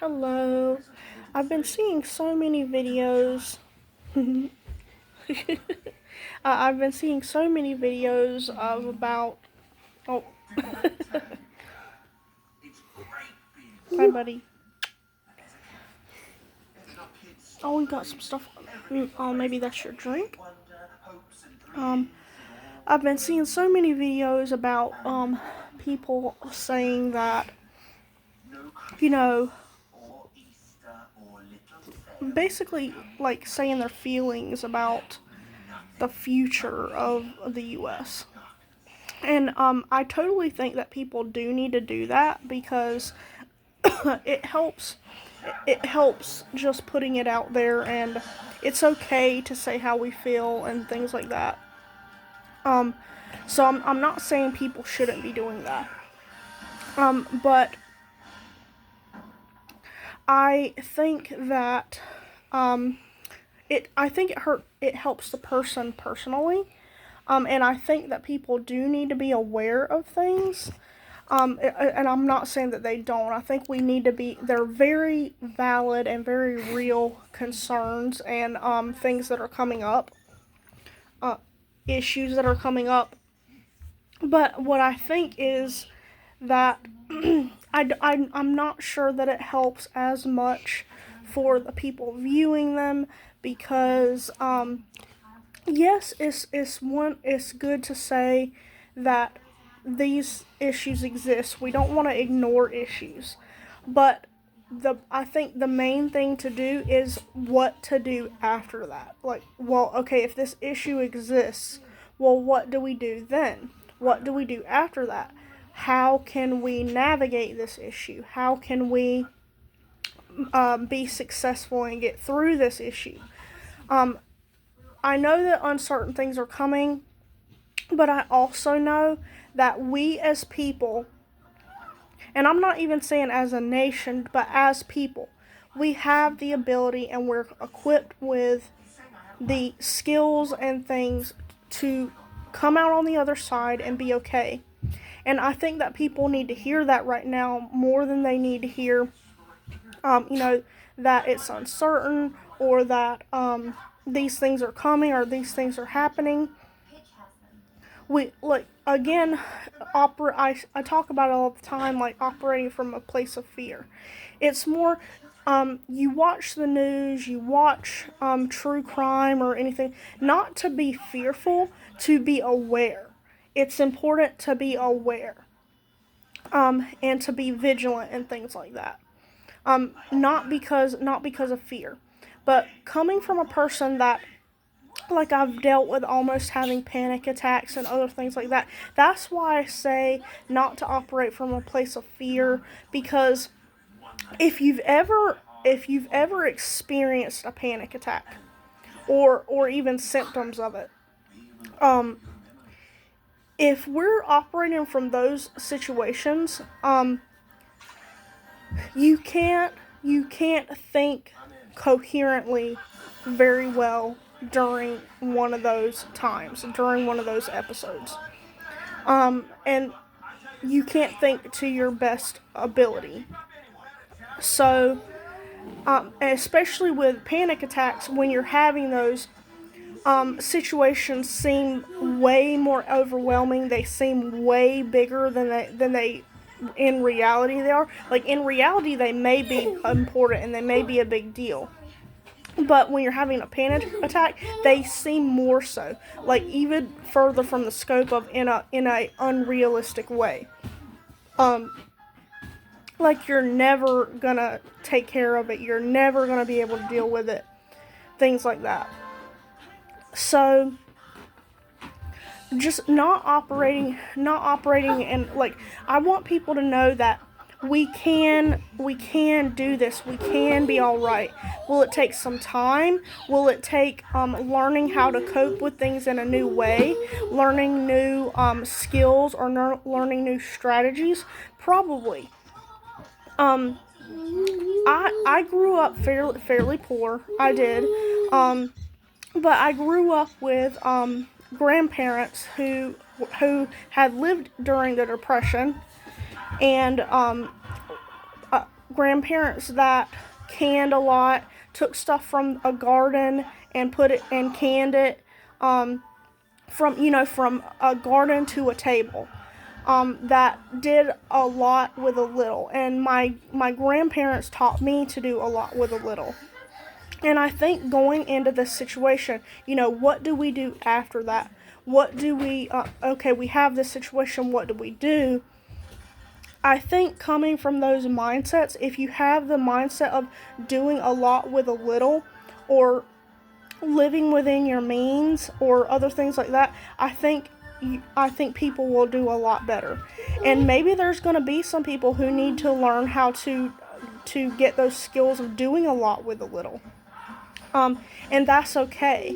Hello. I've been seeing so many videos. I've been seeing so many videos of about. Oh, hi, buddy. Oh, we got some stuff. Oh, maybe that's your drink. Um, I've been seeing so many videos about people saying that you know basically like saying their feelings about the future of the U.S. And I totally think that people do need to do that because it helps. It helps just putting it out there, and it's okay to say how we feel and things like that. Um, so I'm not saying people shouldn't be doing that. But I think that I think it helps the person personally. And I think that people do need to be aware of things. And I'm not saying that they don't. I think we need to be. They're very valid and very real concerns and things that are coming up, uh, issues that are coming up. But what I think is that I'm not sure that it helps as much for the people viewing them because yes, it's good to say that these issues exist. We don't want to ignore issues, but I think the main thing to do is what to do after that. Like, well, okay, if this issue exists, well, what do we do then? What do we do after that? How can we navigate this issue? How can we be successful and get through this issue? Um, I know that uncertain things are coming, but I also know that we as people, and I'm not even saying as a nation, but as people, we have the ability and we're equipped with the skills and things to come out on the other side and be okay. And I think that people need to hear that right now more than they need to hear, you know, that it's uncertain or that these things are coming or these things are happening. We like again, I talk about it all the time, like operating from a place of fear. It's more, you watch the news, you watch true crime or anything, not to be fearful, to be aware. It's important to be aware, and to be vigilant and things like that. Not because of fear, but coming from a person that, like, I've dealt with almost having panic attacks and other things like that. That's why I say not to operate from a place of fear, because if you've ever experienced a panic attack or even symptoms of it, um if we're operating from those situations, you can't think coherently very well during one of those times, during one of those episodes. And you can't think to your best ability. So, especially with panic attacks, when you're having those, situations seem way more overwhelming. They seem way bigger than they in reality they are. Like, in reality, they may be important and they may be a big deal. But when you're having a panic attack, they seem more so, like even further from the scope of in a unrealistic way. Um, like you're never gonna take care of it. You're never gonna be able to deal with it. Things like that. So just not operating, and like, I want people to know that we can do this. We can be all right. Will it take some time? Will it take learning how to cope with things in a new way, learning new skills, or learning new strategies? Probably. um I grew up fairly poor. I did. But I grew up with grandparents who had lived during the Depression, and grandparents that canned a lot, took stuff from a garden and put it and canned it, from a garden to a table. That did a lot with a little, and my grandparents taught me to do a lot with a little. And I think going into this situation, what do we do after that? What do we? Okay, we have this situation. What do we do? I think coming from those mindsets, if you have the mindset of doing a lot with a little, or living within your means, or other things like that, I think people will do a lot better. And maybe there's going to be some people who need to learn how to get those skills of doing a lot with a little. And that's okay.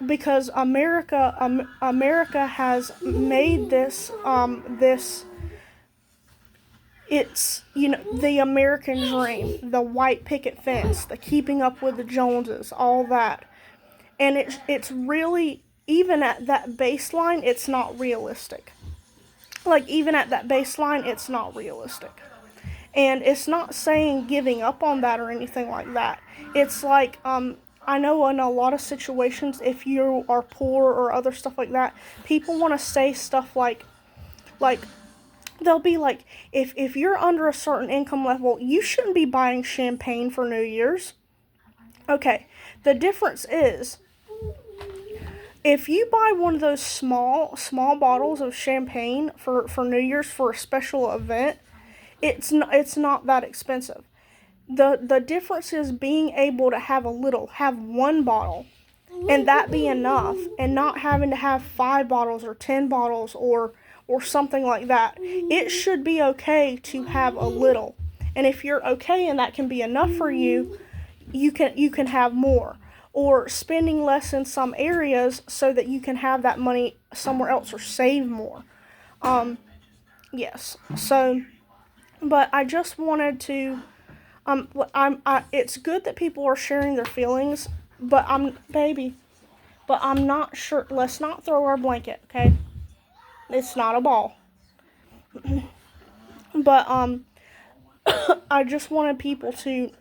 Because America has made this it's the American dream, the white picket fence, the keeping up with the Joneses, all that. And it's really, even at that baseline, it's not realistic. Like, even at that baseline, it's not realistic. And it's not saying giving up on that or anything like that. It's like, I know in a lot of situations, if you are poor or other stuff like that, people want to say stuff like, they'll be like, if you're under a certain income level, you shouldn't be buying champagne for New Year's. Okay, the difference is, if you buy one of those small bottles of champagne for New Year's for a special event, it's not that expensive. The difference is being able to have one bottle, and that be enough, and not having to have 5 bottles or 10 bottles or something like that. It should be okay to have a little. And if you're okay and that can be enough for you, you can have more. Or spending less in some areas so that you can have that money somewhere else, or save more. Yes. So, but I just wanted to, it's good that people are sharing their feelings, but I'm not sure. Let's not throw our blanket, okay? It's not a ball. But I just wanted people to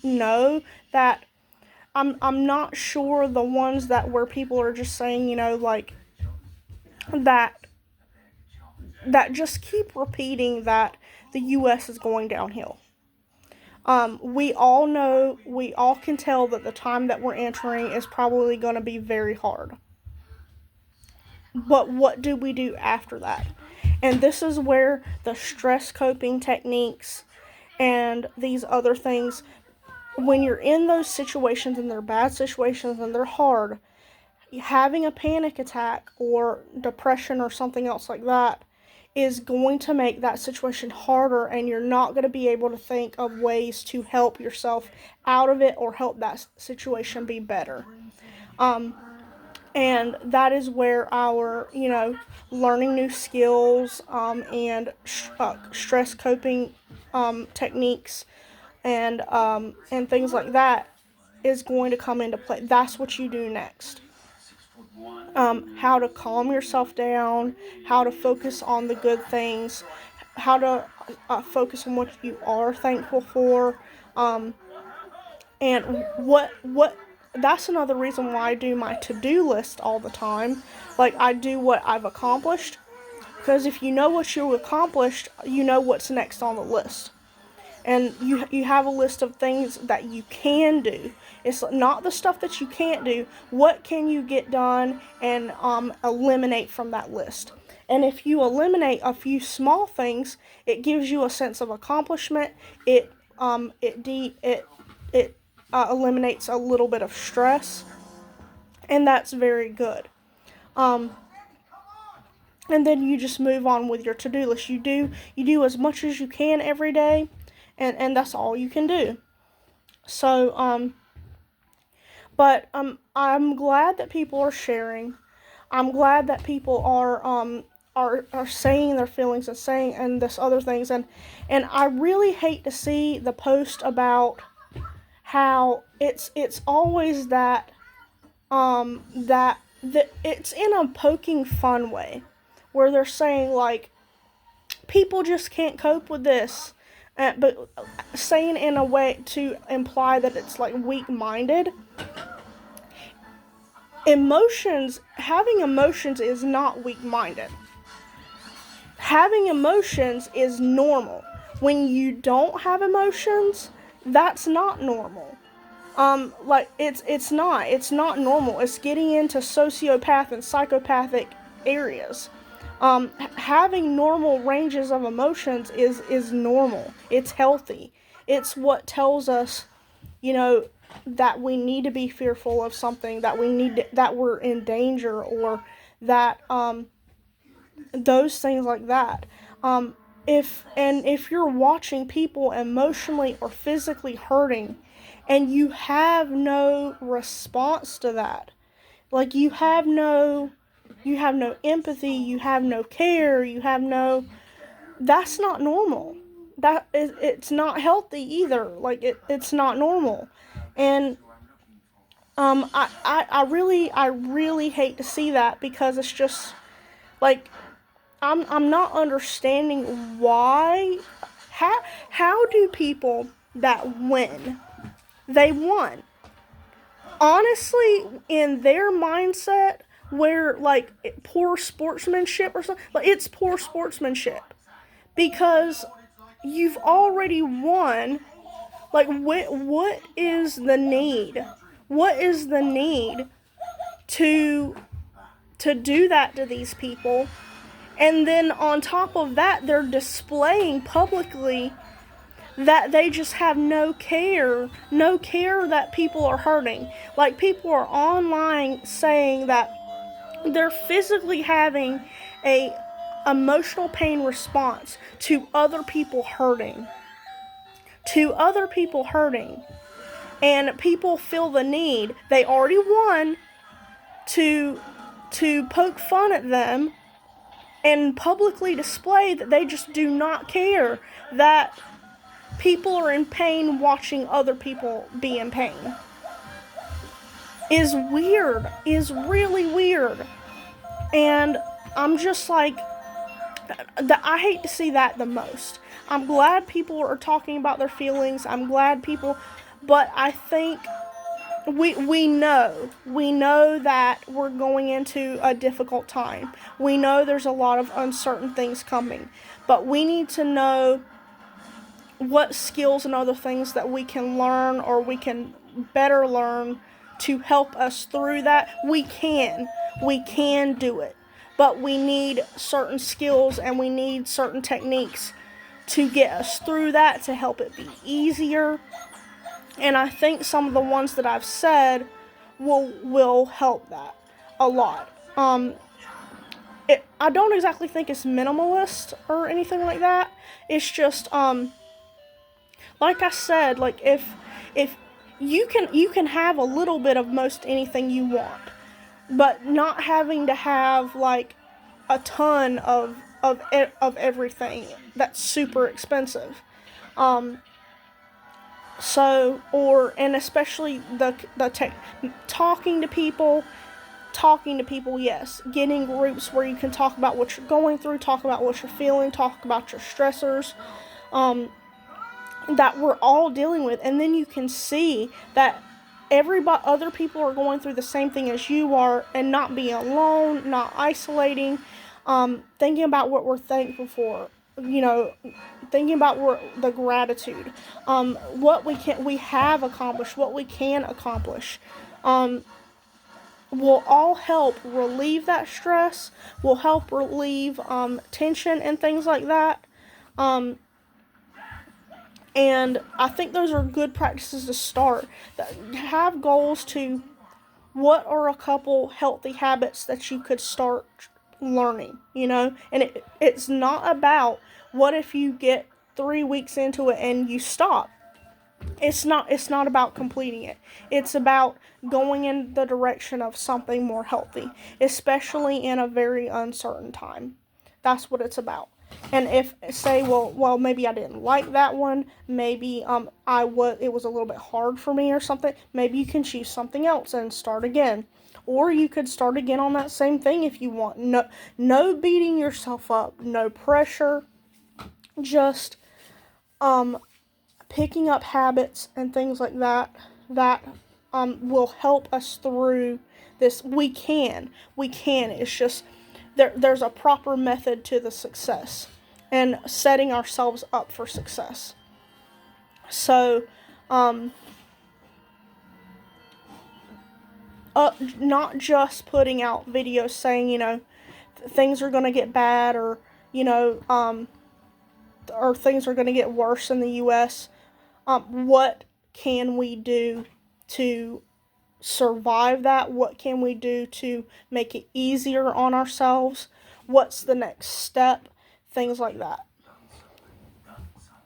know that I'm not sure the ones where people are just saying, like, that just keep repeating that the US is going downhill. We all know, we all can tell that the time that we're entering is probably going to be very hard. But what do we do after that? And this is where the stress coping techniques and these other things, when you're in those situations and they're bad situations and they're hard, having a panic attack or depression or something else like that is going to make that situation harder, and you're not going to be able to think of ways to help yourself out of it or help that situation be better. And that is where our, learning new skills, and stress coping techniques and things like that is going to come into play. That's what you do next. How to calm yourself down, how to focus on the good things, how to focus on what you are thankful for, and what that's another reason why I do my to-do list all the time. Like, I do what I've accomplished, because if you know what you accomplished, you know what's next on the list. And you have a list of things that you can do. It's not the stuff that you can't do. What can you get done and eliminate from that list? And if you eliminate a few small things, it gives you a sense of accomplishment. It eliminates a little bit of stress, and that's very good. And then you just move on with your to-do list. You do as much as you can every day, and that's all you can do. So but I'm glad that people are sharing. I'm glad that people are saying their feelings and saying and this other things, and I really hate to see the post about how it's always that it's in a poking fun way, where they're saying, like, people just can't cope with this, but saying in a way to imply that it's like weak-minded. Having emotions is not weak-minded. Having emotions is normal. When you don't have emotions, that's not normal. It's not normal. It's getting into sociopath and psychopathic areas. Having normal ranges of emotions is normal. It's healthy. It's what tells us, that we need to be fearful of something, that we're in danger, or that those things like that. If you're watching people emotionally or physically hurting, and you have no response to that, like you have no empathy, you have no care, that's not normal. It's not healthy either. Like it's not normal. And I really hate to see that, because it's just like I'm not understanding why. How do people that win, they won, honestly, in their mindset, where like poor sportsmanship or something, like it's poor sportsmanship, because you've already won. Like what is the need? What is the need to do that to these people? And then on top of that, they're displaying publicly that they just have no care that people are hurting. Like, people are online saying that they're physically having a emotional pain response to other people hurting. And people feel the need. They already won, to poke fun at them and publicly display that they just do not care that people are in pain watching other people be in pain. Is really weird. And I'm just like, I hate to see that the most. I'm glad people are talking about their feelings. I'm glad people, but I think we know that we're going into a difficult time. We know there's a lot of uncertain things coming, but we need to know what skills and other things that we can learn, or we can better learn, to help us through that. We can do it, but we need certain skills and we need certain techniques to get us through that, to help it be easier. And I think some of the ones that I've said will help that a lot. I don't exactly think it's minimalist or anything like that. It's just like I said, like if you can have a little bit of most anything you want, but not having to have like a ton of everything that's super expensive. And especially talking to people, yes. Getting groups where you can talk about what you're going through, talk about what you're feeling, talk about your stressors, that we're all dealing with. And then you can see that other people are going through the same thing as you are, and not being alone, not isolating, thinking about what we're thankful for, thinking about the gratitude, what we have accomplished, what we can accomplish, will all help relieve that stress, will help relieve tension and things like that. And I think those are good practices to start. Have goals to what are a couple healthy habits that you could start learning, And it's not about what if you get 3 weeks into it and you stop. It's not about completing it. It's about going in the direction of something more healthy, especially in a very uncertain time. That's what it's about. And if say, well, maybe I didn't like that one. Maybe it was a little bit hard for me or something. Maybe you can choose something else and start again. Or you could start again on that same thing if you want. No beating yourself up. No pressure. Just picking up habits and things like that that will help us through this. We can. It's just there's a proper method to the success and setting ourselves up for success. So, not just putting out videos saying, things are going to get bad, or, or things are going to get worse in the U.S. What can we do to survive that? What can we do to make it easier on ourselves? What's the next step? Things like that.